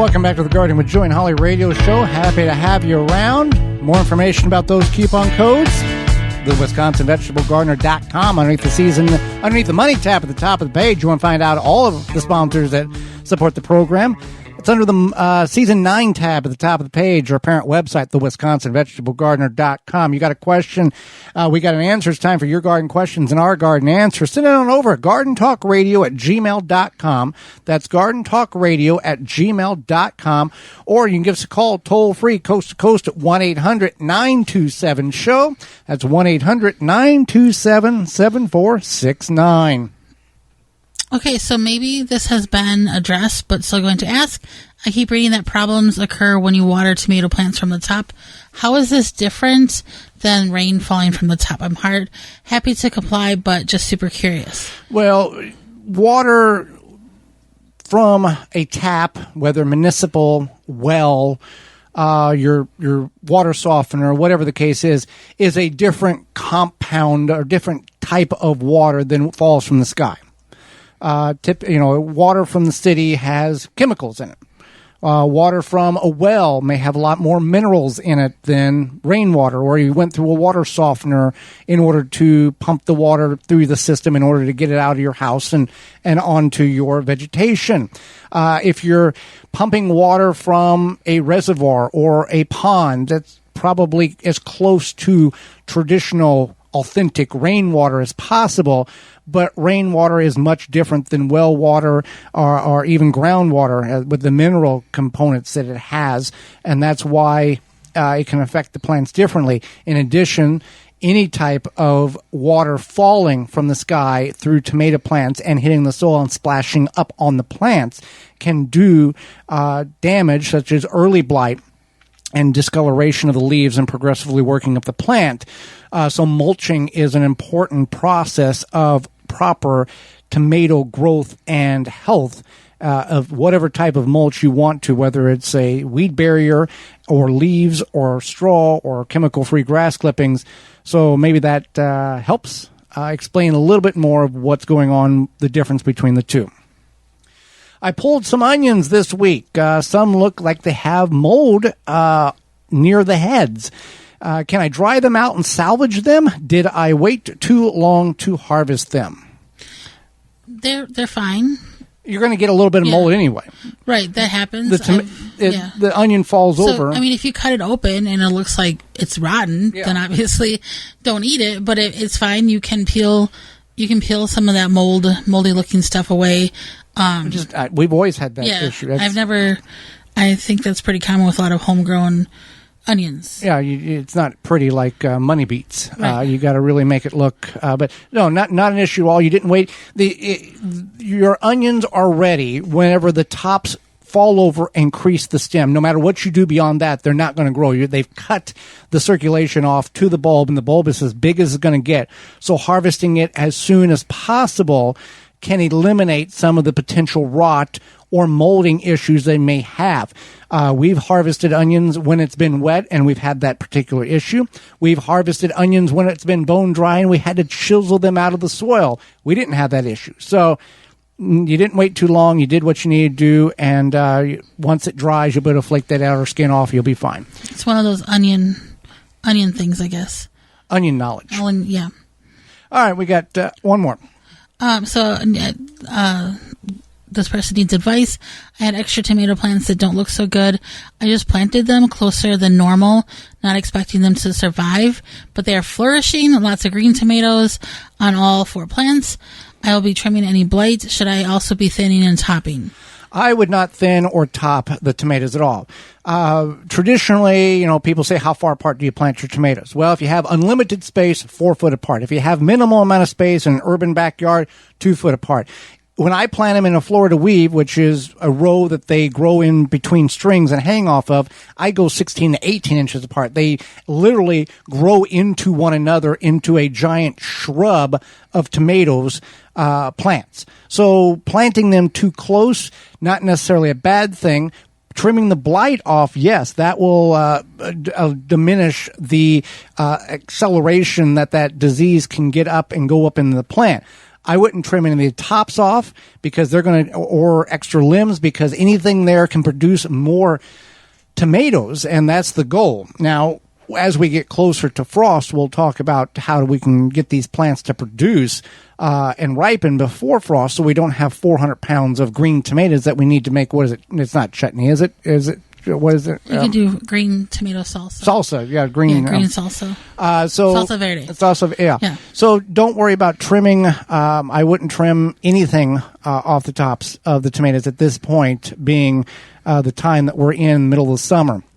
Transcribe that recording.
Welcome back to the Garden with Joe and Holly radio show. Happy to have you around. More information about those coupon codes, the WisconsinVegetableGardener.com. Underneath the money tab at the top of the page, you want to find out all of the sponsors that support the program. It's under the Season 9 tab at the top of the page, our parent website, the WisconsinVegetableGardener.com. You got a question, we got an answer. It's time for your garden questions and our garden answers. Send it on over at gardentalkradio@gmail.com. That's gardentalkradio@gmail.com. Or you can give us a call toll-free, coast to coast at 1-800-927-SHOW. That's 1-800-927-7469. Okay, so maybe this has been addressed, but still going to ask. I keep reading that problems occur when you water tomato plants from the top. How is this different than rain falling from the top? I'm happy to comply, but just super curious. Well, water from a tap, whether municipal, well, your water softener, whatever the case is a different compound or different type of water than falls from the sky. Water from the city has chemicals in it. Water from a well may have a lot more minerals in it than rainwater, or you went through a water softener in order to pump the water through the system in order to get it out of your house and onto your vegetation. If you're pumping water from a reservoir or a pond, that's probably as close to traditional authentic rainwater as possible, but rainwater is much different than well water or even groundwater with the mineral components that it has, and that's why it can affect the plants differently. In addition, any type of water falling from the sky through tomato plants and hitting the soil and splashing up on the plants can do damage, such as early blight and discoloration of the leaves and progressively working up the plant. So mulching is an important process of proper tomato growth and health of whatever type of mulch you want to, whether it's a weed barrier or leaves or straw or chemical-free grass clippings. So maybe that helps explain a little bit more of what's going on, the difference between the two. I pulled some onions this week. Some look like they have mold near the heads. Can I dry them out and salvage them? Did I wait too long to harvest them? They're fine. You're going to get a little bit of mold anyway. Right, that happens. The onion falls over. I mean, if you cut it open and it looks like it's rotten, then obviously don't eat it. But it's fine. You can peel some of that moldy looking stuff away. We've always had that issue. I think that's pretty common with a lot of homegrown onions. Yeah, it's not pretty like money beets. Right. You got to really make it look. But no, not an issue at all. You didn't wait. Your onions are ready whenever the tops fall over and crease the stem. No matter what you do beyond that, they're not going to grow. They've cut the circulation off to the bulb, and the bulb is as big as it's going to get. So harvesting it as soon as possible can eliminate some of the potential rot or molding issues they may have. We've harvested onions when it's been wet, and we've had that particular issue. We've harvested onions when it's been bone dry, and we had to chisel them out of the soil. We didn't have that issue. So you didn't wait too long. You did what you needed to do, and once it dries, you'll be able to flake that outer skin off. You'll be fine. It's one of those onion things, I guess. Onion knowledge. Yeah. All right, we got one more. This person needs advice. I had extra tomato plants that don't look so good. I just planted them closer than normal, not expecting them to survive, but they are flourishing. Lots of green tomatoes on all 4 plants. I will be trimming any blight. Should I also be thinning and topping? I would not thin or top the tomatoes at all. Traditionally, people say, how far apart do you plant your tomatoes? Well, if you have unlimited space, 4 foot apart. If you have minimal amount of space in an urban backyard, 2 foot apart. When I plant them in a Florida weave, which is a row that they grow in between strings and hang off of, I go 16 to 18 inches apart. They literally grow into one another into a giant shrub of tomatoes plants. So planting them too close, not necessarily a bad thing. Trimming the blight off, yes, that will diminish the acceleration that disease can get up and go up in the plant. I wouldn't trim any of the tops off because they're going to, or extra limbs, because anything there can produce more tomatoes, and that's the goal. Now, as we get closer to frost, we'll talk about how we can get these plants to produce and ripen before frost, so we don't have 400 pounds of green tomatoes that we need to make. What is it? It's not chutney, is it? What is it? You can do green tomato salsa. Salsa, yeah, green salsa. Salsa verde. Salsa, Yeah. So don't worry about trimming. I wouldn't trim anything off the tops of the tomatoes at this point, being the time that we're in, middle of the summer.